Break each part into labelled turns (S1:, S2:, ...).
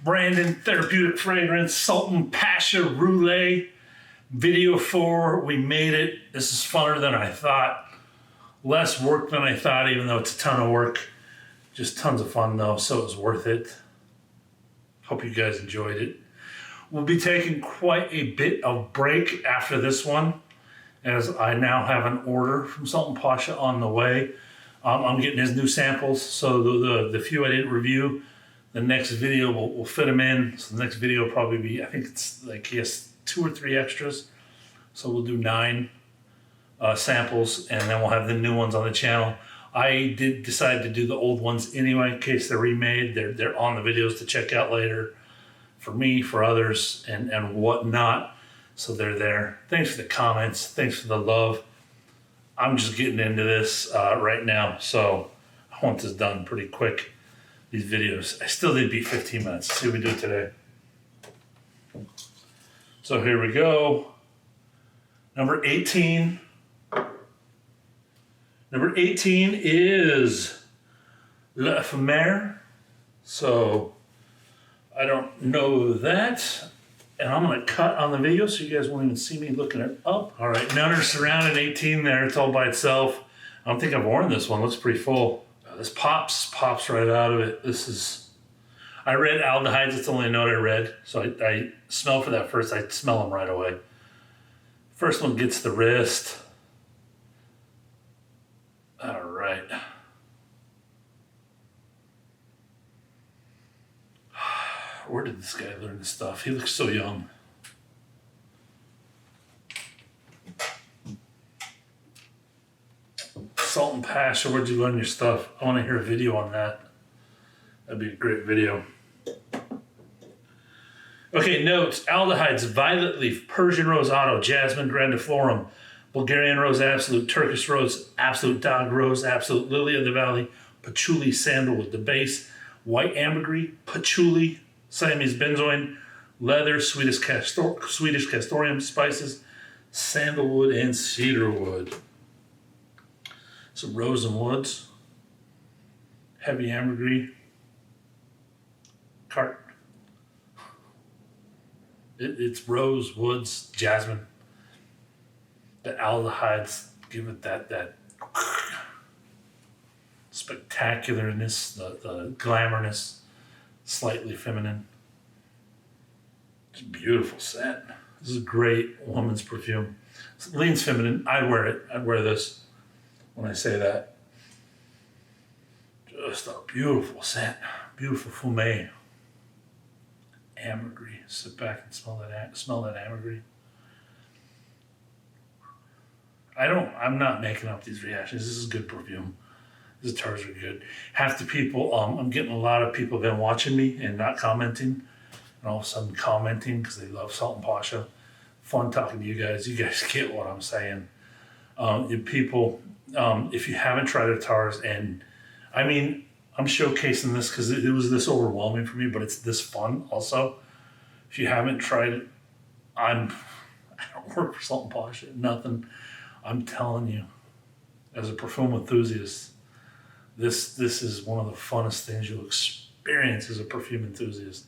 S1: Brandon Therapeutic Fragrance, Sultan Pasha Roulette. Video 4, we made it. This is funner than I thought. Less work than I thought, even though it's a ton of work. Just tons of fun though, so it was worth it. Hope you guys enjoyed it. We'll be taking quite a bit of break after this one, as I now have an order from Sultan Pasha on the way. I'm getting his new samples, so the few I didn't review, the next video will fit them in. So the next video will probably be, I think it's like he has 2 or 3 extras. So we'll do 9 samples, and then we'll have the new ones on the channel. I did decide to do the old ones anyway, in case they're remade. They're on the videos to check out later, for me, for others, and whatnot. So they're there. Thanks for the comments. Thanks for the love. I'm just getting into this right now, so I want this done pretty quick. These videos, I still did beat 15 minutes. Let's see what we do today. So here we go. Number 18. Number 18 is L'Ephémère. So I don't know that. And I'm going to cut on the video so you guys won't even see me looking it up. All right, Nutter Surrounded 18 there. It's all by itself. I don't think I've worn this one. Looks pretty full. This pops right out of it. This is... I read aldehydes. It's the only note I read. So I smell for that first. I smell them right away. First one gets the wrist. All right. Where did this guy learn this stuff? He looks so young. Sultan Pasha, where'd you learn your stuff? I want to hear a video on that. That'd be a great video. Okay, notes. Aldehydes: violet leaf, Persian rose otto, jasmine grandiflorum, Bulgarian rose absolute, Turkish rose absolute, dog rose absolute, lily of the valley, patchouli, sandalwood. The base: white ambergris, patchouli, Siamese benzoin, leather, Swedish castoreum, spices, sandalwood, and cedarwood. Some rose and woods, heavy ambergris, cart. It's rose, woods, jasmine. The aldehydes give it that spectacularness, the glamourness, slightly feminine. It's a beautiful scent. This is a great woman's perfume. It leans feminine. I'd wear it. I'd wear this when I say that. Just a beautiful scent. Beautiful fume. Ambergris. Sit back and smell that ambergris. I'm not making up these reactions. This is good perfume. These attars are good. Half the people, I'm getting a lot of people been watching me and not commenting, and all of a sudden commenting because they love Sultan Pasha. Fun talking to you guys. You guys get what I'm saying. People, if you haven't tried attars, and I mean, I'm showcasing this because it was this overwhelming for me, but it's this fun also. If you haven't tried it, I don't work for Sultan Pasha, nothing. I'm telling you, as a perfume enthusiast, this is one of the funnest things you'll experience as a perfume enthusiast,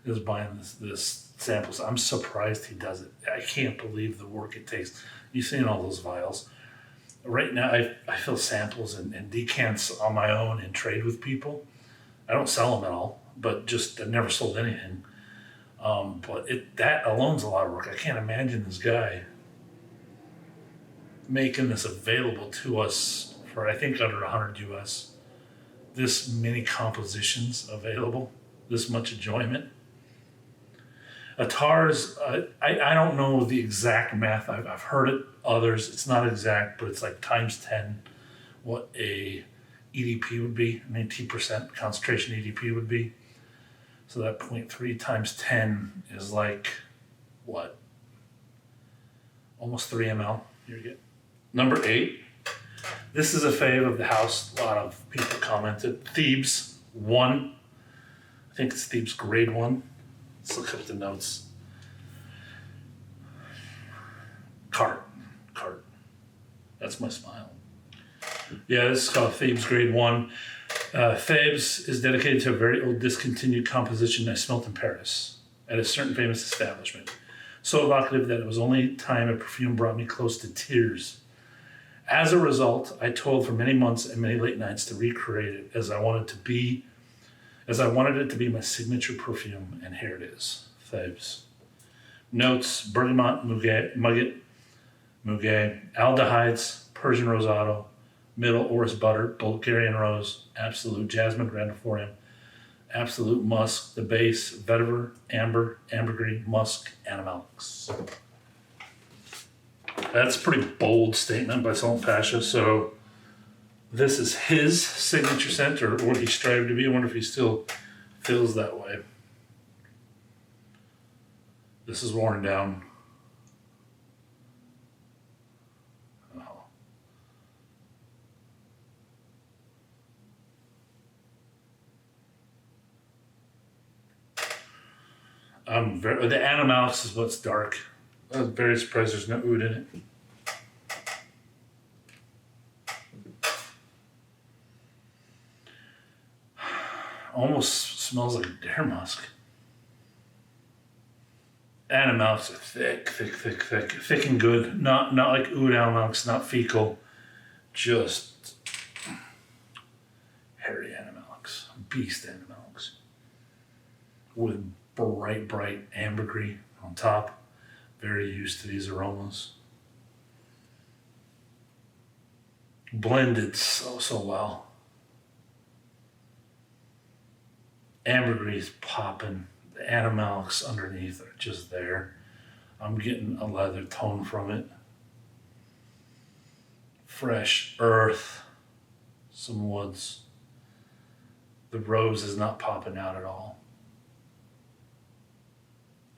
S1: is buying this samples. I'm surprised he does it. I can't believe the work it takes. You've seen all those vials. Right now, I fill samples and decants on my own and trade with people. I don't sell them at all, but just I've never sold anything. But that alone's a lot of work. I can't imagine this guy making this available to us for, I think, under 100 US. This many compositions available, this much enjoyment. Attars, I don't know the exact math. I've heard it, others. It's not exact, but it's like times 10 what a EDP would be, an 18% concentration EDP would be. So that 0.3 times 10 is like, what? Almost 3 ml. Here you go. Number 8. This is a fave of the house. A lot of people commented. Thebes 1. I think it's Thebes grade 1. Let's look up the notes. Cart. That's my smile. Yeah, this is called Thebes grade 1. Thebes is dedicated to a very old discontinued composition I smelt in Paris at a certain famous establishment. So evocative that it was only time a perfume brought me close to tears. As a result, I toiled for many months and many late nights to recreate it as I wanted it to be my signature perfume, and here it is, Thebes. Notes: bergamot, muguet, aldehydes, Persian rosado, middle orris butter, Bulgarian rose, absolute jasmine grandiflorium, absolute musk, the base, vetiver, amber, ambergris, musk, animalics. That's a pretty bold statement by Sultan Pasha. So this is his signature scent, or what he strived to be. I wonder if he still feels that way. This is worn down. Oh. The animalics is what's dark. I was very surprised there's no oud in it. Almost smells like dare musk. Animalics are thick and good. Not like oud animalics, not fecal, just hairy animalics, beast animalics, with bright ambergris on top. Very used to these aromas. Blended so well. Ambergris popping. The animalics underneath are just there. I'm getting a leather tone from it. Fresh earth. Some woods. The rose is not popping out at all.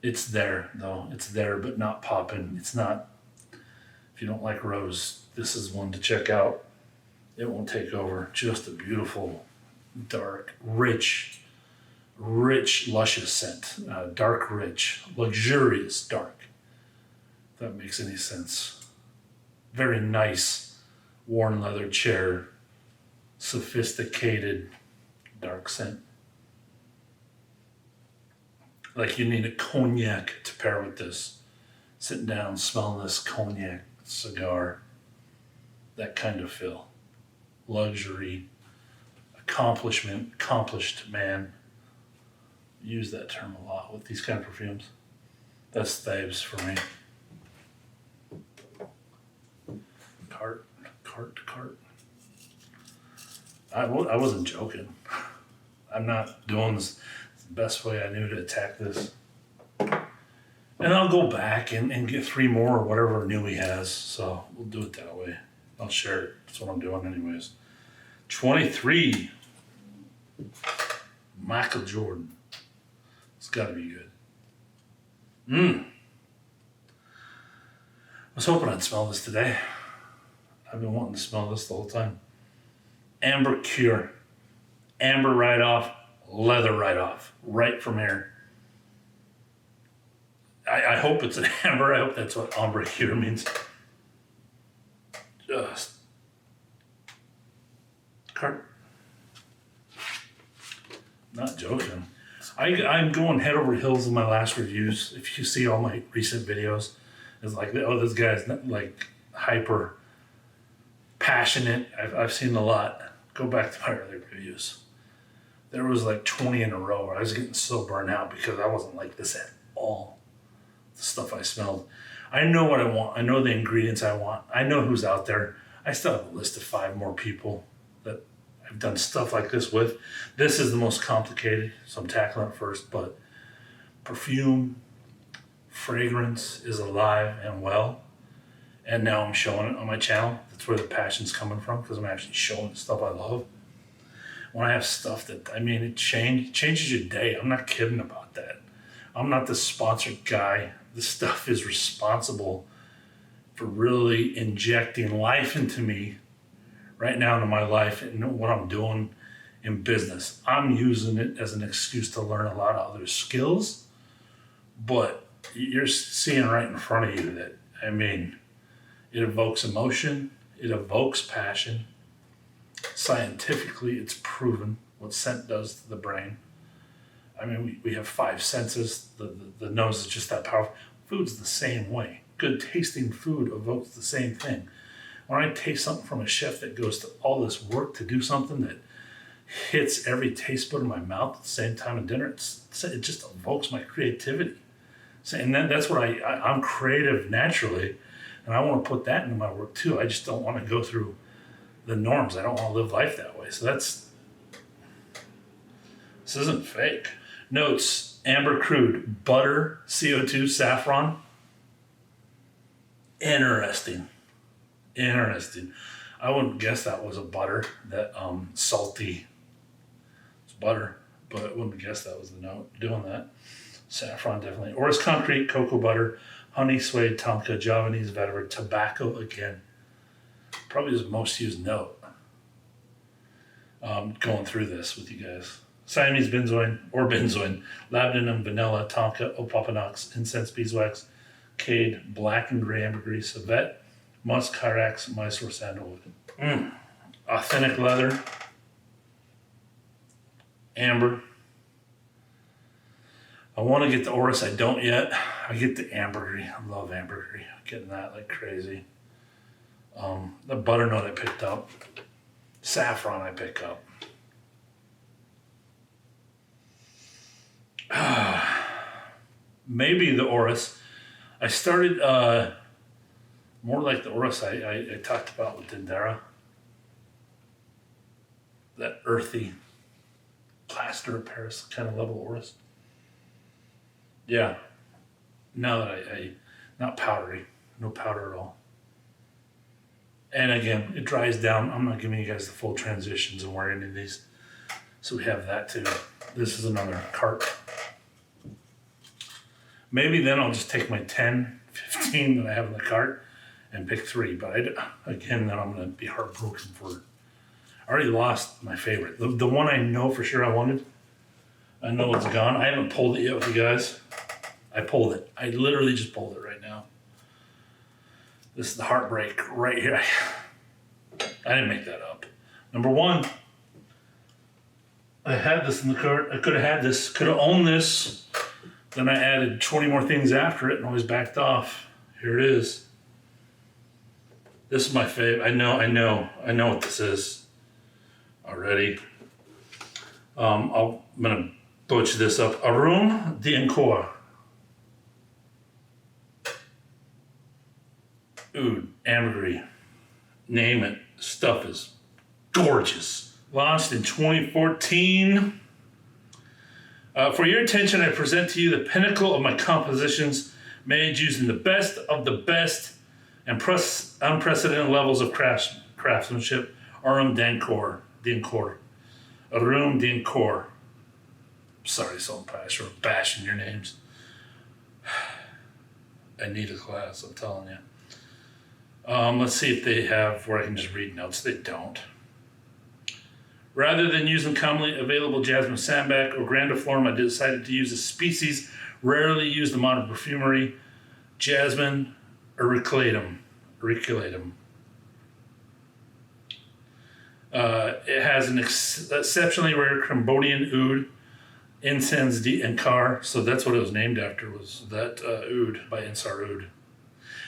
S1: It's there, though. It's there, but not popping. It's not, if you don't like rose, this is one to check out. It won't take over. Just a beautiful, dark, rich, luscious scent. Dark, rich, luxurious dark. If that makes any sense. Very nice, worn leather chair, sophisticated, dark scent. Like you need a cognac to pair with this. Sitting down, smelling this cognac cigar. That kind of feel. Luxury, accomplished man. Use that term a lot with these kind of perfumes. That's Thebes for me. Cart. I wasn't joking. I'm not doing this. It's the best way I knew to attack this. And I'll go back and get 3 more or whatever new he has. So we'll do it that way. I'll share it. That's what I'm doing anyways. 23. Michael Jordan. It's got to be good. I was hoping I'd smell this today. I've been wanting to smell this the whole time. Ambrecuir. Amber right off, leather right off, right from here. I hope it's an amber. I hope that's what Ambrecuir means. Just not joking. I'm going head over heels in my last reviews. If you see all my recent videos, it's like, oh, this guy's like hyper passionate. I've seen a lot. Go back to my earlier reviews. There was like 20 in a row where I was getting so burnt out because I wasn't like this at all. The stuff I smelled. I know what I want. I know the ingredients I want. I know who's out there. I still have a list of 5 more people that I've done stuff like this with. This is the most complicated, so I'm tackling it first. But perfume, fragrance is alive and well. And now I'm showing it on my channel. That's where the passion's coming from, because I'm actually showing the stuff I love. When I have stuff that, it changes your day. I'm not kidding about that. I'm not the sponsored guy. This stuff is responsible for really injecting life into me right now, into my life and what I'm doing in business. I'm using it as an excuse to learn a lot of other skills, but you're seeing right in front of you that, it evokes emotion, it evokes passion, Scientifically, it's proven what scent does to the brain. I mean, we have five senses. The nose is just that powerful. Food's the same way. Good tasting food evokes the same thing. When I taste something from a chef that goes to all this work to do something that hits every taste bud in my mouth at the same time at dinner, it just evokes my creativity. So, and that's what I'm creative naturally, and I want to put that into my work too. I just don't want to go through the norms. I don't want to live life that way. So this isn't fake. Notes: amber crude, butter, CO2, saffron. Interesting. I wouldn't guess that was a butter, that salty. It's butter, but I wouldn't guess that was the note doing that. Saffron definitely. Orris concrete, cocoa butter, honey, suede, tonka, Javanese, vetiver, tobacco again. Probably the most used note. Going through this with you guys. Siamese benzoin or benzoin, labdanum, vanilla, tonka, opopanax, incense, beeswax, cade, black and gray ambergris, civet, musk, hyrax, Mysore sandalwood. Authentic leather, amber. I want to get the orris. I don't yet. I get the ambergris. I love ambergris. I'm getting that like crazy. The butternut I picked up. Saffron I pick up. Maybe the orris. I started more like the orris I talked about with Dendera. That earthy plaster of Paris kind of level orris. Yeah. Now that I not powdery, no powder at all. And again, it dries down. I'm not giving you guys the full transitions and wearing any of these. So we have that too. This is another cart. Maybe then I'll just take my 10, 15 that I have in the cart and pick 3. But again, then I'm going to be heartbroken for it. I already lost my favorite. The one I know for sure I wanted, I know it's gone. I haven't pulled it yet with you guys. I pulled it. I literally just pulled it right now. This is the heartbreak right here. I didn't make that up. Number 1, I had this in the cart. I could have had this, could have owned this. Then I added 20 more things after it and always backed off. Here it is. This is my fave. I know what this is already. I'm gonna butcher this up. Aurum D'Angkhor. Oud, ambergris. Name it. Stuff is gorgeous. Launched in 2014. For your attention, I present to you the pinnacle of my compositions, made using the best of the best and unprecedented levels of craftsmanship. Aurum D'Angkhor. Aurum D'Angkhor. Sorry, Sultan Pasha, for bashing your names. I need a class, I'm telling you. Let's see if they have where I can just read notes. They don't. Rather than using commonly available jasmine sambac or grandiflorum, I decided to use a species rarely used in modern perfumery, jasmine auriculatum. It has an exceptionally rare Cambodian oud, Ensar Rose, so that's what it was named after, was that oud by Ensar Rose.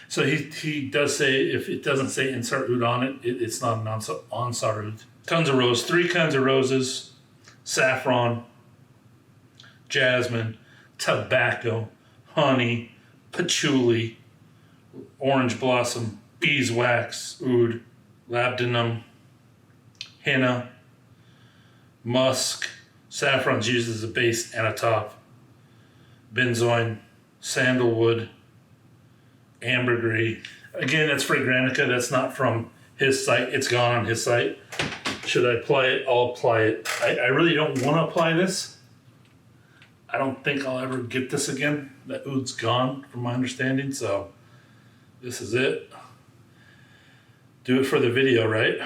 S1: So he does say, if it doesn't say Ensar Rose on it, it's not an Ensar Rose. Tons of rose, 3 kinds of roses, saffron, jasmine, tobacco, honey, patchouli, orange blossom, beeswax, oud, labdanum, henna, musk, saffron's used as a base and a top, benzoin, sandalwood, ambergris. Again, that's Fragrantica. That's not from his site. It's gone on his site. Should I apply it? I'll apply it. I really don't want to apply this. I don't think I'll ever get this again. That oud's gone from my understanding, so this is it. Do it for the video, right?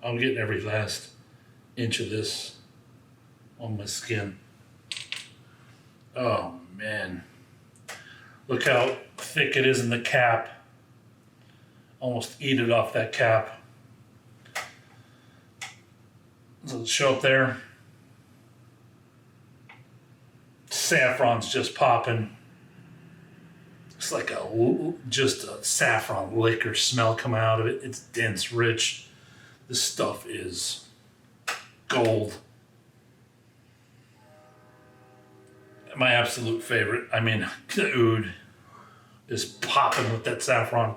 S1: I'm getting every last inch of this on my skin. Oh man. Look how thick it is in the cap. Almost eat it off that cap. So show up there. Saffron's just popping. It's like just a saffron liquor smell coming out of it. It's dense, rich. This stuff is gold. My absolute favorite. I mean, the Oud is popping with that saffron.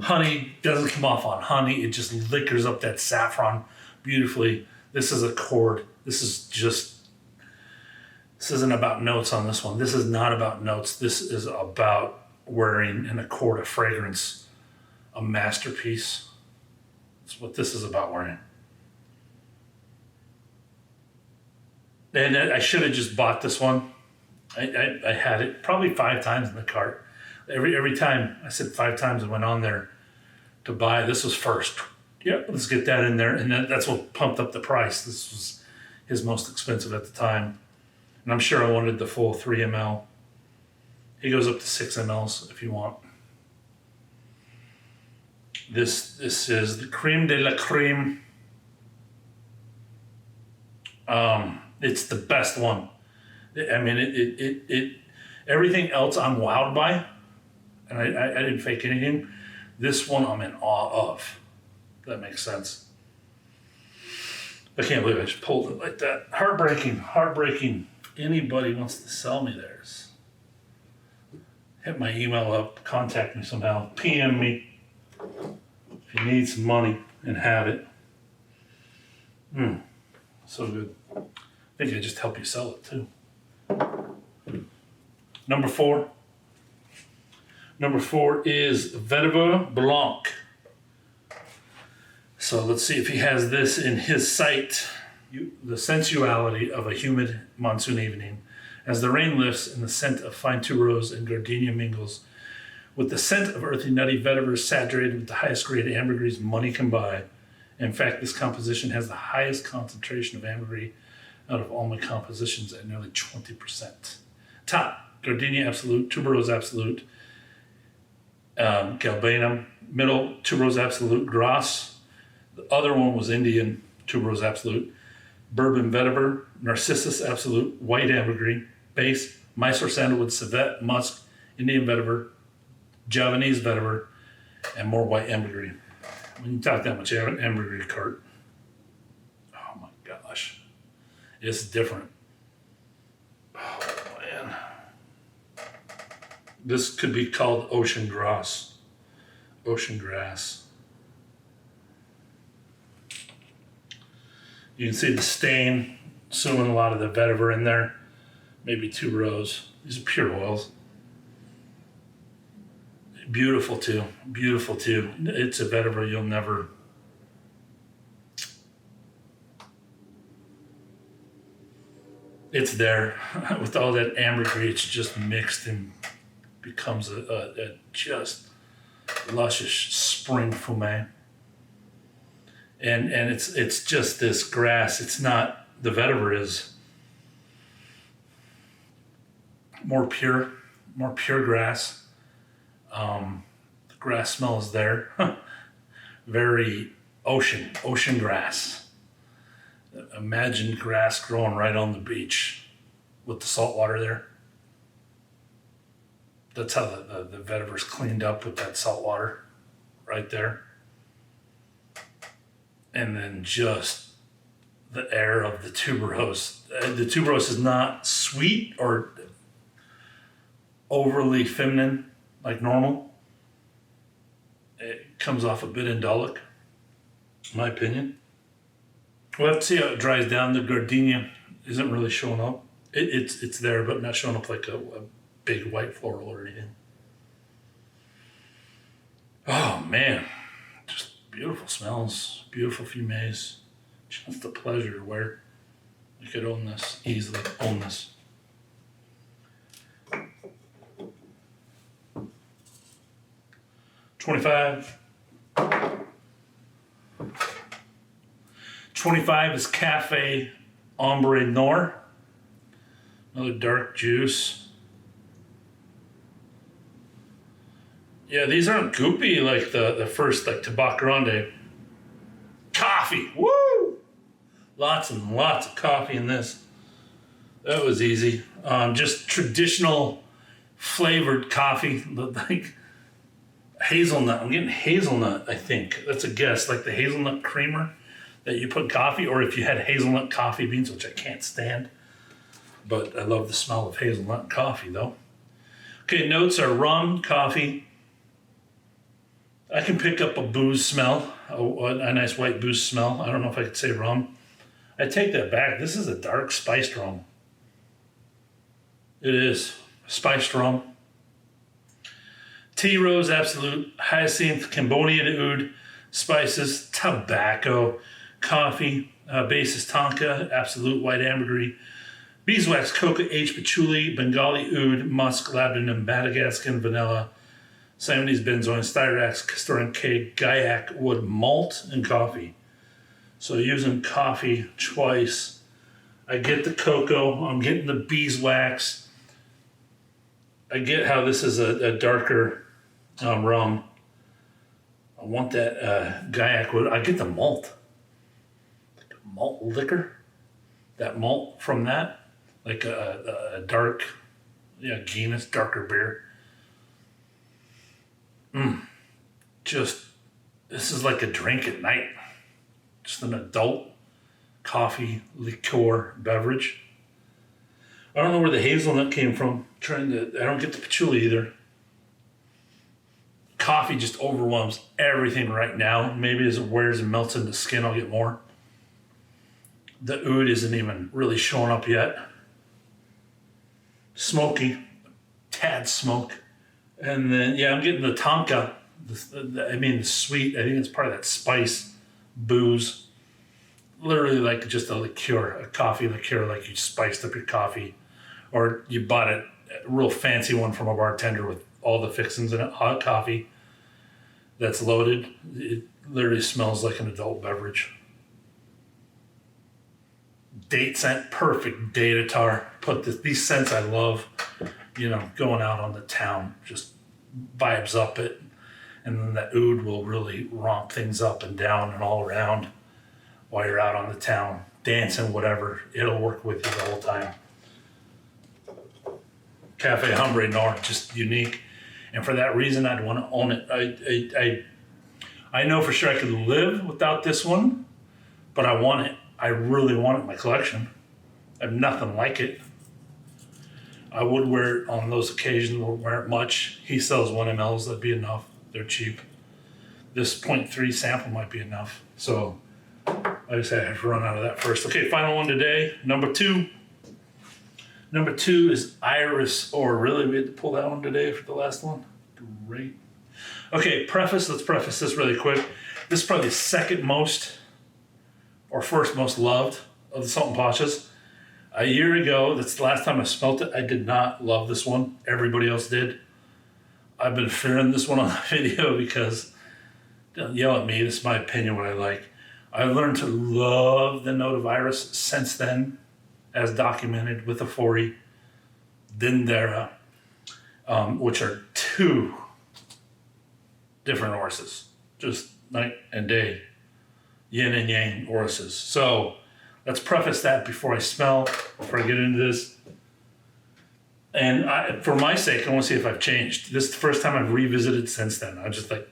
S1: Honey doesn't come off on honey. It just liquors up that saffron beautifully. This is a chord. This isn't about notes on this one. This is not about notes. This is about wearing an accord of fragrance, a masterpiece. That's what this is about wearing. And I should have just bought this one. I had it probably 5 times in the cart. Every time, I said 5 times I went on there to buy. This was first. Yep, let's get that in there. And that's what pumped up the price. This was his most expensive at the time. And I'm sure I wanted the full 3 ml. He goes up to 6 mLs if you want. This is the Creme de la Creme. It's the best one. I mean, it everything else I'm wowed by, and I didn't fake anything. This one I'm in awe of. If that makes sense. I can't believe I just pulled it like that. Heartbreaking. Anybody wants to sell me theirs, hit my email up, contact me somehow, PM me if you need some money and have it. So good. I think I just help you sell it too. Number 4 is Vetiver Blanc. So let's see if he has this in his sight. The sensuality of a humid monsoon evening. As the rain lifts and the scent of fine tuberose and gardenia mingles with the scent of earthy nutty vetiver saturated with the highest grade ambergris money can buy. In fact, this composition has the highest concentration of ambergris out of all my compositions at nearly 20%. Top, Gardenia Absolute, Tuberose Absolute, Galbanum. Middle, Tuberose Absolute, Gras. The other one was Indian Tuberose Absolute. Bourbon Vetiver, Narcissus Absolute, White Ambergris. Base, Mysore Sandalwood, Civet, Musk, Indian Vetiver, Javanese Vetiver, and more White Ambergris. When you talk that much ambergris cart, oh my gosh, it's different. Oh man, this could be called ocean grass. You can see the stain, assuming a lot of the vetiver in there, maybe tuberose. These are pure oils. Beautiful too. It's a vetiver you'll never. It's there with all that ambergris. It's just mixed and becomes a just luscious spring fumet. And it's just this grass. It's not, the vetiver is more pure grass. The grass smell is there. Very ocean grass. Imagine grass growing right on the beach with the salt water there. That's how the vetiver's cleaned up with that salt water right there. And then just the air of the tuberose. The tuberose is not sweet or overly feminine like normal. It comes off a bit indolic, in my opinion. We'll have to see how it dries down. The gardenia isn't really showing up. It's there, but not showing up like a big white floral or anything. Oh man, just beautiful smells, beautiful fumés. Just the pleasure to wear. You could own this, easily own this. $25 is Cafe Aurum D'Angkhor. Another dark juice. Yeah, these aren't goopy like the first, like Tabac Grande. Coffee, woo! Lots and lots of coffee in this. That was easy. Just traditional flavored coffee, like hazelnut. I'm getting hazelnut, I think. That's a guess, like the hazelnut creamer that you put in coffee, or if you had hazelnut coffee beans, which I can't stand. But I love the smell of hazelnut coffee, though. Okay, notes are rum, coffee. I can pick up a booze smell, a nice white booze smell. I don't know if I could say rum. I take that back. This is a dark spiced rum. It is. Spiced rum. Tea rose, absolute. Hyacinth, Cambodia to oud. Spices, tobacco. Coffee, base is tonka, absolute white ambergris. Beeswax, coca, H. patchouli, Bengali oud, musk, labdanum, Madagascan, vanilla. Siamese benzoin, styrax, Castoreum K, Gaiac, wood, malt, and coffee. So using coffee twice. I get the cocoa, I'm getting the beeswax. I get how this is a darker rum. I want that Gaiac wood. I get the malt. Malt liquor. That malt from that. Like a dark, Guinness, darker beer. Just, this is like a drink at night. Just an adult coffee liqueur beverage. I don't know where the hazelnut came from. I don't get the patchouli either. Coffee just overwhelms everything right now. Maybe as it wears and melts into the skin, I'll get more. The oud isn't even really showing up yet. Smoky, tad smoke. And then, I'm getting the tonka. The sweet. I think it's part of that spice booze. Literally like just a liqueur, a coffee liqueur, like you spiced up your coffee. Or you bought a real fancy one from a bartender with all the fixings in it, hot coffee that's loaded. It literally smells like an adult beverage. Date scent, perfect date attar. These scents I love, going out on the town, just vibes up it. And then that oud will really romp things up and down and all around while you're out on the town, dancing, whatever. It'll work with you the whole time. Cafe Fougere Noire, just unique. And for that reason, I'd want to own it. I know for sure I could live without this one, but I want it. I really want it in my collection. I have nothing like it. I would wear it on those occasions, won't wear it much. He sells 1 mLs, that'd be enough. They're cheap. This 0.3 sample might be enough. So, like I said, I have to run out of that first. Okay, final one today, number 2. Number 2 is Irisoir. Really, we had to pull that one today for the last one? Great. Okay, let's preface this really quick. This is probably the second most or first most loved of the Sultan Pashas. A year ago, that's the last time I smelt it, I did not love this one. Everybody else did. I've been fearing this one on the video because, don't yell at me, this is my opinion, what I like. I've learned to love the note of iris since then, as documented with the 40 Dindera, which are 2 different orises, just night and day, yin and yang orises. So let's preface that before I get into this. And for my sake, I want to see if I've changed. This is the first time I've revisited since then. I'm just like,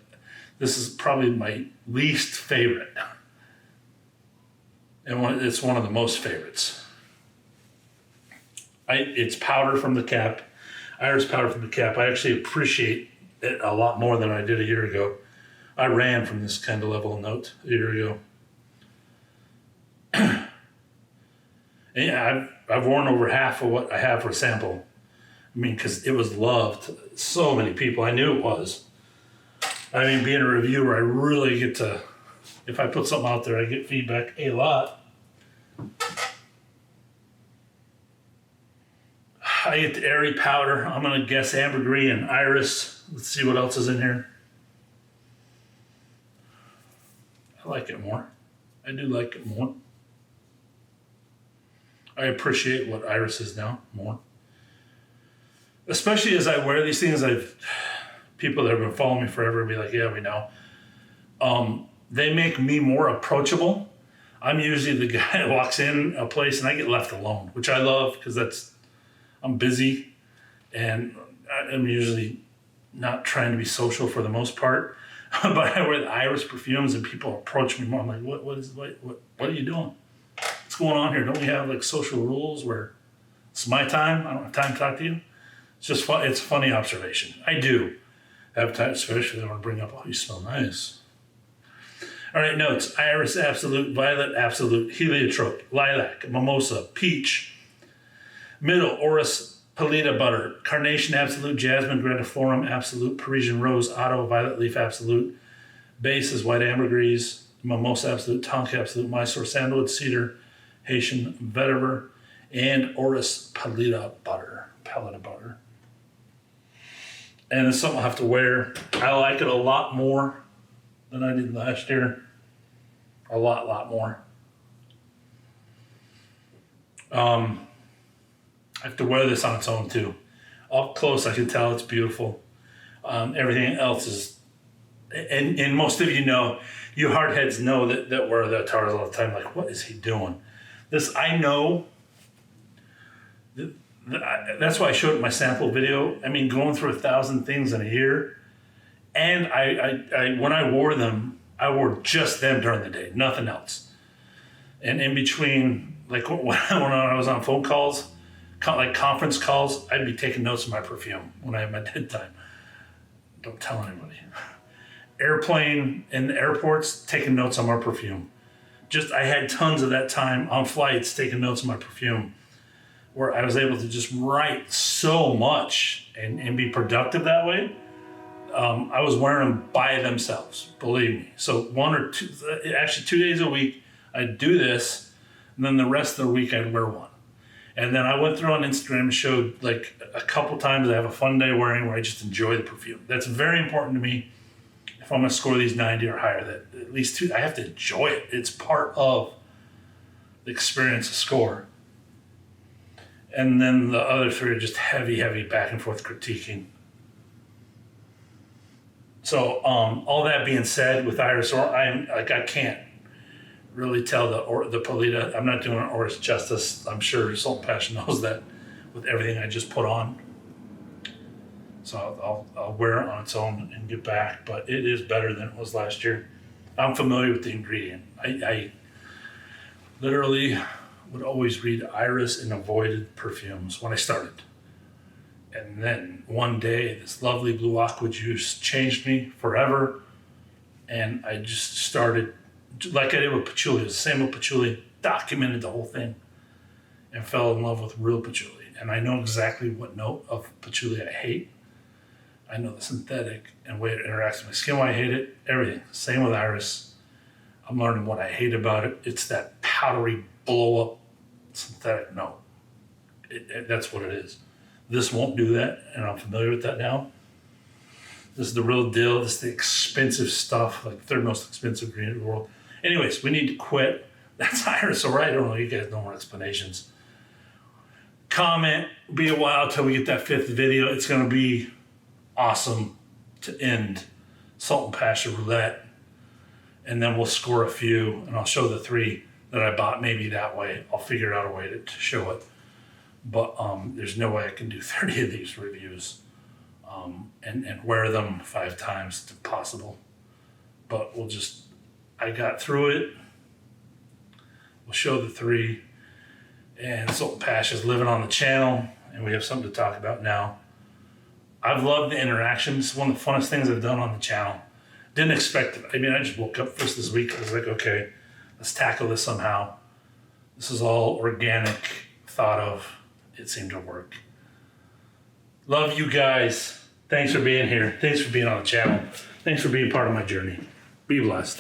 S1: this is probably my least favorite. And it's one of the most favorites. It's powder from the cap, iris powder from the cap. I actually appreciate it a lot more than I did a year ago. I ran from this kind of level of note a year ago. And yeah, I've worn over half of what I have for a sample. I mean, because it was loved. So many people. I knew it was. I mean, being a reviewer, I really get to, if I put something out there, I get feedback a lot. I get the airy powder. I'm going to guess ambergris and iris. Let's see what else is in here. I like it more. I do like it more. I appreciate what iris is now more. Especially as I wear these things, people that have been following me forever will be like, yeah, we know. They make me more approachable. I'm usually the guy that walks in a place and I get left alone, which I love because I'm busy and I'm usually not trying to be social for the most part. But I wear the Iris perfumes and people approach me more. I'm like, what are you doing? What's going on here? Don't we have like social rules where it's my time? I don't have time to talk to you. It's just fun. It's a funny observation. I do have time, especially when I want to bring up, oh, you smell nice. All right, notes: Iris Absolute, Violet Absolute, Heliotrope, Lilac, Mimosa, Peach. Middle, Orris Paleta Butter, Carnation Absolute, Jasmine Grandiflorum Absolute, Parisian Rose Otto, Violet Leaf Absolute. Base is White Ambergris, Mimosa Absolute, Tonka Absolute, Mysore Sandalwood, Cedar, Haitian Vetiver, and Orris Paleta Butter. And it's something I'll have to wear. I like it a lot more than I did last year. A lot more. I have to wear this on its own too. Up close, I can tell it's beautiful. Everything else is, and most of you know, you hardheads know that wear the attars all the time. Like, what is he doing? This, I know. That's why I showed my sample video. I mean, going through 1,000 things in a year, and I when I wore them, I wore just them during the day, nothing else. And in between, like when I was on phone calls, like conference calls, I'd be taking notes of my perfume when I had my dead time. Don't tell anybody. Airplane in the airports, taking notes on my perfume. I had tons of that time on flights taking notes of my perfume, where I was able to just write so much and be productive that way. I was wearing them by themselves, believe me. So 1 or 2, actually 2 days a week, I'd do this, and then the rest of the week I'd wear one. And then I went through on Instagram and showed like a couple times I have a fun day wearing where I just enjoy the perfume. That's very important to me. If I'm gonna score these 90 or higher, that at least 2, I have to enjoy it. It's part of the experience to score. And then the other 3 are just heavy back and forth critiquing. So all that being said, with Irisoir, I can't really tell the Paleta. I'm not doing it Orris justice. I'm sure Sultan Pasha knows that with everything I just put on. So I'll wear it on its own and get back, but it is better than it was last year. I'm familiar with the ingredient. I literally would always read Iris and avoided perfumes when I started. And then one day, this lovely blue aqua juice changed me forever. And I just started, like I did with patchouli, it was the same with patchouli, documented the whole thing and fell in love with real patchouli. And I know exactly what note of patchouli I hate. I know the synthetic and way it interacts with my skin, why I hate it, everything. Same with Iris. I'm learning what I hate about it. It's that powdery, blow-up synthetic note. That's what it is. This won't do that, and I'm familiar with that now. This is the real deal. This is the expensive stuff, like third most expensive ingredient in the world. Anyways, we need to quit. That's Iris, all right? I don't know. You guys know more explanations. Comment. Be a while till we get that 5th video. It's going to be awesome to end Sultan Pasha Roulette. And then we'll score a few, and I'll show the 3 that I bought maybe that way. I'll figure out a way to show it. But there's no way I can do 30 of these reviews and wear them 5 times if possible. But I got through it. We'll show the 3. And Sultan Pasha's living on the channel, and we have something to talk about now. I've loved the interactions. It's one of the funnest things I've done on the channel. Didn't expect it. I mean, I just woke up first this week. I was like, okay, let's tackle this somehow. This is all organic, thought of. It seemed to work. Love you guys. Thanks for being here. Thanks for being on the channel. Thanks for being part of my journey. Be blessed.